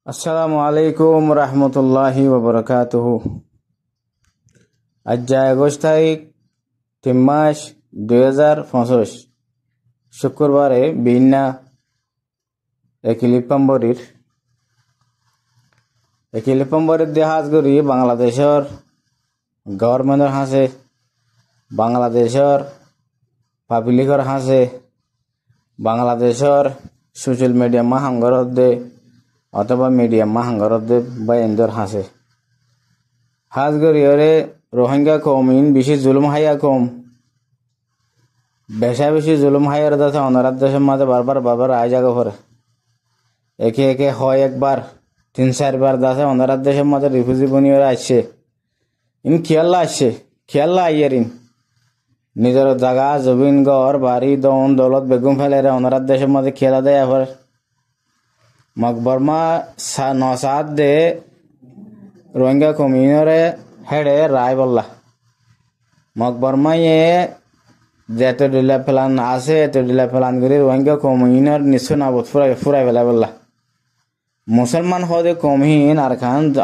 আসসালামু আলাইকুম রহমতুল্লাহি ওবরাকাতুহু। আজ 21 তারিখ 3 মাস 2025 শুক্রবারে বিনা একিলিপাম্বরের দেহাজ করি বাংলাদেশের গভর্নমেন্টের হাসে, বাংলাদেশের পাবলিকের হাসে, বাংলাদেশের সোশ্যাল মিডিয়া মাহাঙ্গরত দে অথবা মিডিয়া মাহাঙ্গরত দে বা এন্দর হাসে হাজ করি ওরে রোহিঙ্গা কম ইন বেশি জুলুম হাইয়া কম বেশি জুলুম হাইয়ার দাসে অনারাত দেশের মাঝে বারবার আয় জায়গা করে একে একে হয় একবার 3-4 বার দাসে অনারাত দেশের মাঝে রিফিউজি বনিয়ে আসছে। ইন খেয়াল্লা আইয়ার ইন নিজের জায়গা জমিন ঘর বাড়ি দন দৌলত বেগুম ফেলে অনারাত দেশের মাঝে খেলা দেয় আবার মকবরমা নসাদ দে রোহিঙ্গা কমিউনরে হেডে রায় বললা মকবরমাইয়ে যেত ডিলা ফেলান আছে এত ডিলা ফেলান করি রোহিঙ্গা কমিউনর নিশ্চয় নাবত ফুরাই ফেলা বললা মুসলমান হদে কমহীন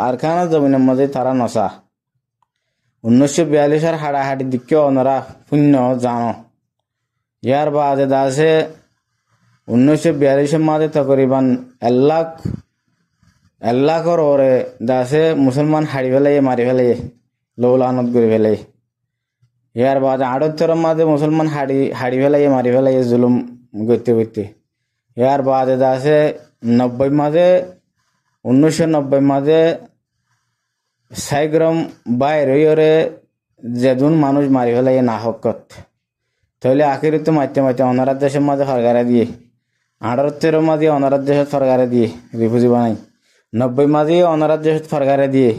আরখান জমিনের মধ্যে তারা নসা 1942 হাড়াহাড়ি দিকে ওনারা শূন্য জানো ইয়ার বাদে দাসে 1942 মাঝে তকরিবান 1 লাখর ওরে দাসে মুসলমান হাড়ি ফেলাই মারি ফেলাই লৌলানত করে ফেলাই ইয়ার বাদে 78 মাঝে মুসলমান হাড়ি ফেলাই মারি ফেলাই জুলুম করতে ইয়ার বাদে দাসে 1990 মাঝে সাইগ্রাম বাইরে যেদুন মানুষ মারি ফেলাই না হকত তাহলে আখির তো মাইতে অনারাত দেশের মাঝে সরকারে দিয়ে 18 মাঝে অনারাত দেশের সরকারে দিয়ে রিফিউজি বানাই 90 মাঝে অনারাত দেশের সরকারে দিয়ে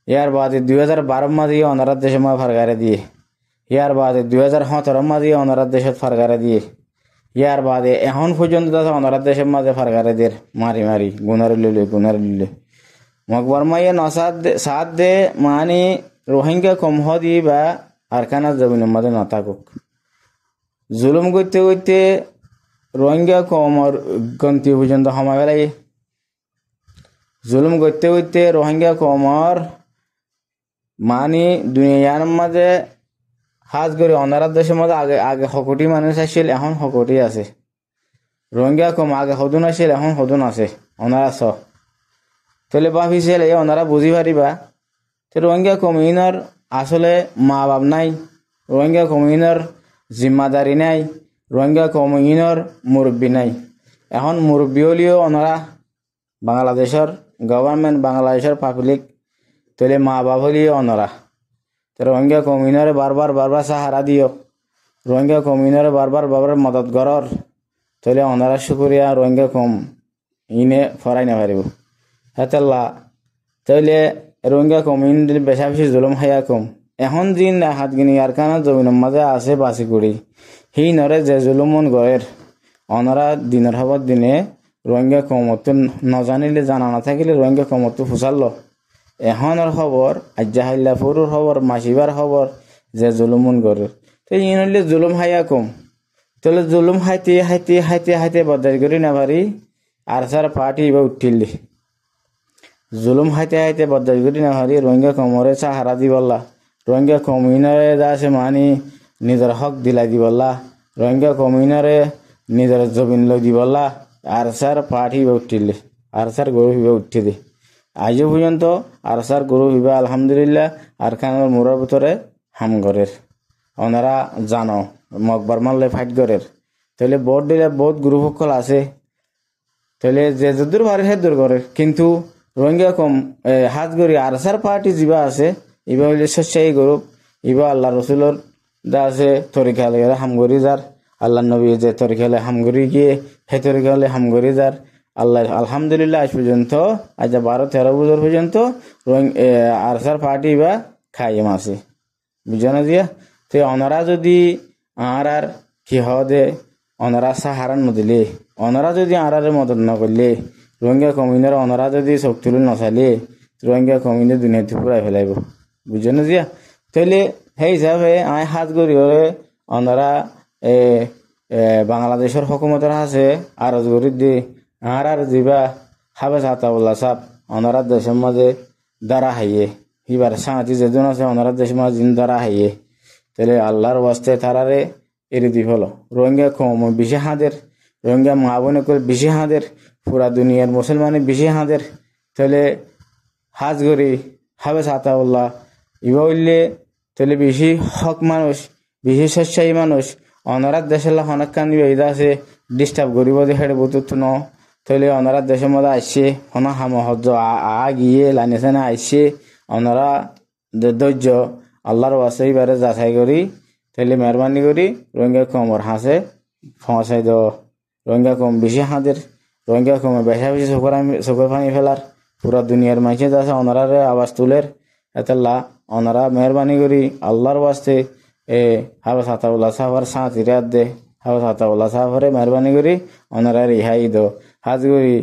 ইয়ার বাদে 2012 মাঝে অনারাত দেশের মাঝে সরকারে দিয়ে ইয়ার বাদে 2017 মাঝে অনারাত দেশের সরকারে দিয়ে ইয়ার বাদে এখন পর্যন্ত অনারাত দেশের মাঝে সরকারে দিয়ে মারি গুনারে লিলে মকবর মাইয়ে সাত দে মানে রোহিঙ্গা কম হদি বা আরখানা জমিনের মাঝে না থাকুক জুলুম করতে রোহিঙ্গা কমর গন্তি পর্যন্ত সময় বেলাই জুলুম করতে রোহিঙ্গা কমর মানে দুনিয়ার মাঝে হাজ করে অনারাত দেশের মধ্যে আগে 100 মানুষ আসছিল এখন 100 আছে রোহিঙ্গা কম আগে হদুন আসছিল এখন হদুন আছে অনারা তাহলে ভাবিছিল ওনারা বুঝি পারিবা রোহিঙ্গা কমিউনার আসলে মা বাপ নাই, রোহিঙ্গা কমিউনার জিম্মাদারি নাই, রোহিঙ্গা কমিউনার মুরব্বী নাই। এখন মুরব্বী হলেও ওনারা বাংলাদেশের গভর্নমেন্ট বাংলাদেশের পাবলিক তাহলে মা বাপ হলেও ওনারা রোহিঙ্গা কমিউনারে বারবার সাহারা দিও, রোহিঙ্গা কমিউনারে বারবার মদত করর তাহলে ওনারা শুক্রিয়া রোহিঙ্গা কম ইনে ফরাই না পারিব হেতাল্লা তাহলে রোহিঙ্গা কমিউন বেশি জুলুম হাইয়া কম এখন দিন হাত গিনি আর কানা জমিনের মাঝে আছে বাসি করি হি নরে যে জুলুমন গড়ের অনারা দিনের হবার দিনে রোহিঙ্গা কমত নজানিলে জানা না থাকিলে রোহিঙ্গা কমত ফুসাল্ল এখনের খবর আজ্জাহাল্লাপুরের খবর মাসিবার খবর যে জুলুমন গড়ের তো ইনলে জুলুম হাইয়া কম তাহলে জুলুম হাইতে বদাই করি না পারি আর সার পার্টি বা উঠিলি জুলুম হাইতে বদাই করি না পারি রোহিঙ্গা কমরে সাহারা দিবল্লা রোহিঙ্গা কমিউনারে আছে মানি নিজের হক দিলাই দিবল্লা রোহিঙ্গা কমিউনারে নিজের জমিন লই দিবল্লা আর সার পার্টি বা উঠিলি আর সার গরু হিবা উঠি দে আজও পর্যন্ত আর সার গরু হিবা আলহামদুলিল্লাহ আর খানের মোড়ার ভিতরে হামগরের ওনারা জানো মকবর মারলে ফাইট করের তাহলে ভোট দিলে বহুত গ্রুপ সকল আছে তাহলে যে যদুর ভারে সে দূর করে কিন্তু রোহিঙ্গা কম হাত গড়ি আর সার পার্টি যা আছে ইবা হইলে স্বেচ্ছায়ী গ্রুপ ইবা আল্লাহ রসুলোর যা আছে তরিকা হলে হামগরি যার আল্লাহ নবী যে তরিকা হলে হামগরি গিয়ে সেই তরিকা হলে হামগরি যার আল্লাহ আলহামদুলিল্লাহ আজ পর্যন্ত আজ 12-13 বছর পর্যন্ত আর সার পার্টি বা খাইম আছে বুঝানো দিয়া তো ওনারা যদি আর কি হদে ওনারা সাহারা নদিলে ওনারা যদি আর মদত না করলে রোহিঙ্গা কমিউনের ওনারা যদি চোখ তুলে নচালে রোহিঙ্গা কমিউনে দুনিয়াতে পুরাই ফেলাইব বুঝানো দিয়া তাহলে সেই হিসাবে আমি হাত গড়ি ওনারা বাংলাদেশের হকুমতের আছে আরজ গড়ি দি আর যা হাফেজ আতাউল্লাহ সাহেব ওনারা দেশের মাঝে দ্বারা হাইয়ে হিবার সাঁতি যেজন আছে ওনারা দেশের মাঝে জিন দ্বারা হাইয়ে তাহলে আল্লাহর ওয়াস্তে তারারে এরি দি হলো রোহিঙ্গা কম বেশি হাঁদের রোহিঙ্গা মা বোনে করে বেশি হাঁদের পুরা দুনিয়ার মুসলমানের বেশি হাঁদের তাহলে হাজ করি হাফেজ আতাউল্লাহ ইবা হইলে তাহলে বেশি হক মানুষ বেশি স্বেচ্ছায়ী মানুষ অনারার দেশের অনেক কান্দি বেদা আছে ডিস্টার্ব করিব যে হেঁটে বুতুত ন তাহলে অনারার দেশের মধ্যে আসছে অনা হামহজ গিয়ে লাইনেছে না আসছে অনারা ধৈর্য আল্লাহর ওয়াসে এবারে যাচাই করি তাহলে মেহরবানি করি রোহিঙ্গা কমর হাসে পৌঁছাই দেও রোহিঙ্গা কম বেশি হাঁদের রোহিঙ্গা কমে বেশা বেশি চোখের পানি ফেলার পুরা দুনিয়ার মাঝে আছে অনারারে আওয়াজ তুলের এতাল্লা অনারা মেহরবানি করি আল্লাহর ওয়াস্তে হাফেজ আতাউল্লাহ সাহাবার সাঁত ইরাত দে হাফেজ আতাউল্লাহ সাহাবারে মেহরবানি করি অনারা রিহাই দো হাজ করি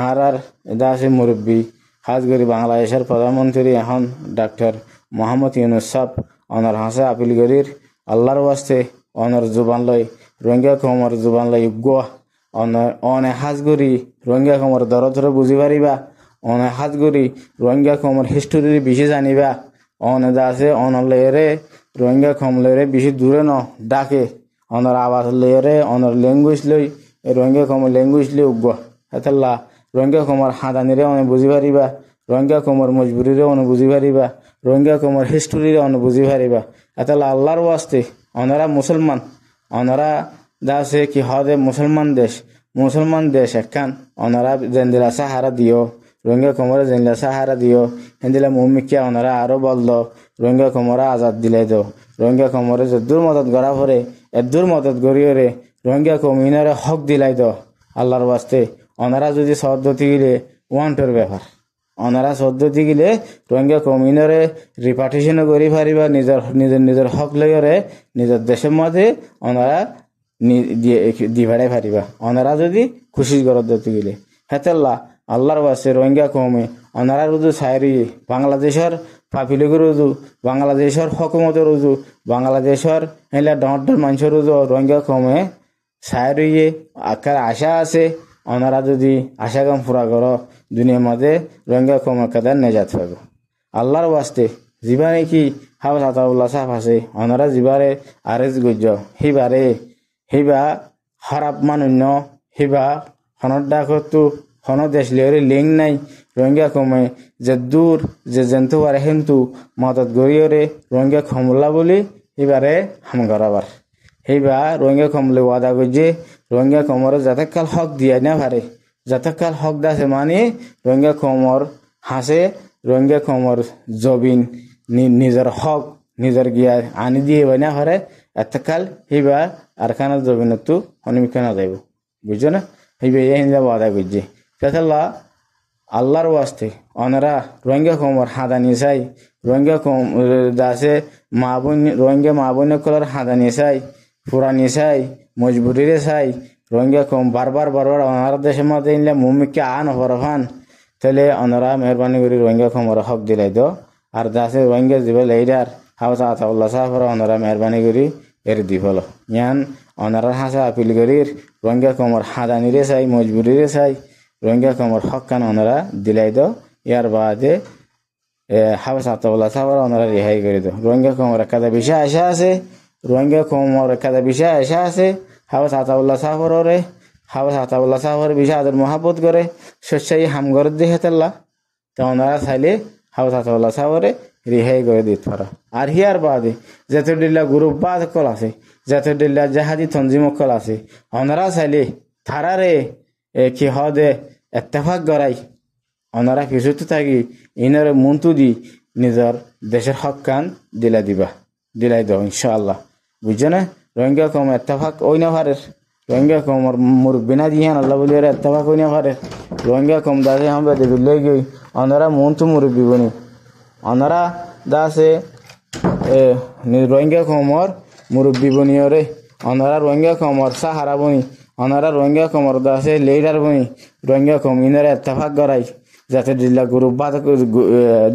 আর এটা আছে মুরব্বী হাজ করি বাংলাদেশের প্রধানমন্ত্রী এখন ডাক্তার মোহাম্মদ ইউনুস সাহেব অনার হাসে আপিল করির আল্লাহর ওয়াস্তে অনার জুবান লই রোহিঙ্গা কমর জুবান লই গোয়া অনে হাজ করি রোহিঙ্গা কমর দর ধরে বুঝি পারিবা অনে হাজ করি রোহিঙ্গা কমর হিস্টোরি বেশি জানিবা অনে যা আছে অনার লয়েরে রোহিঙ্গা কম লয়েরে বেশি দূরে ন ডাকে অনার আওয়াজ লয়েরে অনার ল্যাঙ্গুয়েজ লই রোহিঙ্গা কমর ল্যাঙ্গুয়েজ লই উগ্গা এতাল্লা রোহিঙ্গা কমর হাঁদানিরে অনে বুঝি পারিবা রোহিঙ্গা কমর মজবুরিরে অনে বুঝি পারিবা রোহিঙ্গা কমর হিস্টোরিরে অনে বুঝি পারিবা এতাল্লা আল্লাহর ওয়াস্তে অনারা মুসলমান অনারা যা আছে কি হদে মুসলমান দেশ একখান অনারা জেন্দিলা সাহারা দিও রোহিঙ্গা কমরে জেন্দিলা সাহারা দিও হেন্দিলা মুমিকে অনারা আরো বলল রোহিঙ্গা কমরা আজাদ দিলাই দো রোহিঙ্গা কমরে যদ্দুর মদত গড়া পরে এদ্দুর মদত গড়িয়ে রোহিঙ্গা কমিনারে হক দিলাই দো আল্লাহর ওয়াস্তে অনারা যদি সদ্যতি গিলে ওয়ান্টের ব্যাপার অনারা সদ্যতি গিলে রোহিঙ্গা কমিনারে রিপার্টিশনও করি পারিবা নিজের হক লইরে নিজের দেশের মধ্যে অনারা দিবাড়াই পারিবা অনারা যদি খুশি করত দিতে গেলে হেতেল্লা আল্লাহর ওয়াস্তে রোহিঙ্গা কমে অনারা রুজু সাইরি বাংলাদেশের পাপিলিগর রুজু বাংলাদেশের হকুমতের রুজু বাংলাদেশের হেলা ডর মানুষের রুজু রোহিঙ্গা কমে সাইরিয়ে আকার আশা আছে অনারা যদি আশা কাম পুরা করো দুনিয়ার মধ্যে রোহিঙ্গা কমে কাদার নেজাত পাবো আল্লাহর ওয়াস্তে যিবা নাকি হাফেজ আতাউল্লাহ সাহেব আছে অনারা যিবারে আরেজ গজ্য হিবা খারাপ মানুন্য হিবা হনর ডাকতো হন দেশ লিয়রে লিঙ্ক নাই রোহিঙ্গা কমে যে দূর যে জন্তু পারে কিন্তু মদত গড়িয়রে রোহিঙ্গা কমলা বলি এবারে হাম গড়াবার সেইবা রোহিঙ্গা কমলে ওয়াদা করছে রোহিঙ্গা কমর যাতেকাল হক দিয়া না পারে যাতেকাল হক দাসে মানে রোহিঙ্গা কমর হাসে রোহিঙ্গা কমর জবিন নিজের হক নিজের গিয়া আনি দিয়ে না পারে এতকাল সেইবা আর খানা জবিনতো অনিমিকা না যাইব বুঝছো না সেইবা হিন্দা ওয়াদা করছে তাহলে আল্লাহর ওয়াস্তে অনারা রোহিঙ্গা কমর হাদানি চাই রোহিঙ্গা কম দাসে রোহিঙ্গা মা বোন কলার হাদানি চাই পুরানি চাই মজবুরিরে চাই রোহিঙ্গা কম বারবার অনার দেশের মধ্যে ইনলে মুমিকে আন হরফান তাহলে অনারা মেহরবানি করে রোহিঙ্গা কমর হক দিলাই দো আর দাসে রোহিঙ্গা দিবে লাইডার হাফেজ আতাউল্লাহ সাহেবরা অনারা মেহরবানি করে এর দি হলো ইয়ান অনারা হাসা আপিল করির রোহিঙ্গা কমর হাদানিরে চাই মজবুরিরে চাই রোহিঙ্গা কমর হক কান ওনারা দিলাই দো ইয়ার বাদে হাফেজ আতাউল্লাহ সাহেবরা ওনারা রেহাই করে দো রোহিঙ্গা কমর একাদা বিষয় আশা আছে রোহিঙ্গা কমর একাদা বিষয় আশা আছে হাফেজ আতাউল্লাহ সাহেবরে হাফেজ আতাউল্লাহ সাহেবের বিষয় আদর মহাব্বত করে স্বেচ্ছাই হামগর দিয়ে তেল্লা তো ওনারা চাইলে হাফেজ আতাউল্লাহ সাহেবরে রেহাই করে দিতে পারো আর হিয়ার বাদে যেতডিল্লা গ্রুপ বা কল আছে যেতডিল্লা জাহাদি তঞ্জিম কল আছে ওনারা চাইলে থারারে কি হদে এত্তেফাক গড়াই ওনারা কিছুতে থাকি ইনার মন্তু দি নিজের দেশের হক কান দিলাই দাও ইনশাআল্লাহ বুঝছো না রোহিঙ্গা কম এত্তেফাক ওই না পারে রোহিঙ্গা কমর মুরব্বিনা দিয়ান আল্লাহ বলি এত্তেফাক ওই না পারে রোহিঙ্গা কম দাসে আমরা দিলে গই ওনারা মন্তু মুরব্বি বনি ওনারা দাসে রোহিঙ্গা কমর মুরব্বি বনিওরে ওনারা রোহিঙ্গা কমর সাহারা বনি ওনারা রোহিঙ্গা কমর দাসে লেডার বনি রোহিঙ্গা কম ইনারা এত্তেফাক গড়াই যাতে জিল্লা গ্রুপ বা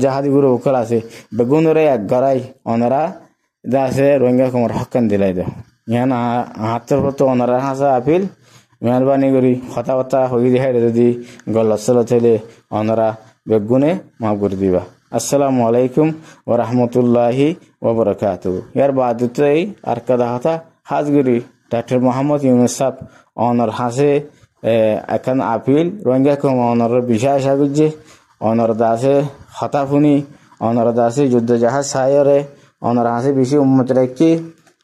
জাহাদি গ্রুপ কল আছে বেগুনরে এক গড়াই ওনারা দাসে রোহিঙ্গা কমর হকান দিলাই দো ইয়ান হাতের পর ওনারা হাসা আপিল মেহরবানি করি কথাবার্তা হয়ে দেখাই যদি গলত চলত হইলে অনারা বেগুনে মাফ করে দিবা। আসসালামু আলাইকুম ওয়া রাহমাতুল্লাহি ওয়া বারাকাতুহু। ইয়ার বাদতেই আর কাদা হতা হাজগুড়ি ডক্টর মোহাম্মদ ইউনুস সাহেব অনার হাসে এখন আপিল রোহিঙ্গা কম অনার বিষয় আসা গুজে অনার দাসে হতাফুনি অনার দাসে যুদ্ধ জাহাজ সায়রে অনার হাসে বেশি উম্মত রাখি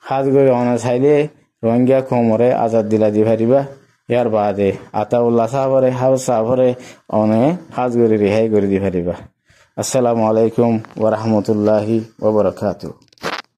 হাজগুড়ি অনার চাইলে রোহিঙ্গা কমরে আজাদ দিলা দি পারিবা। ইয়ার বাদে আতাউল্লাহ সাহাবরে হাউস সাহাবরে অনে হাজগুড়ি রেহাই করে দি পারিবা। আসসালামু আলাইকুম ওয়া রাহমাতুল্লাহি ওয়া বারাকাতুহু।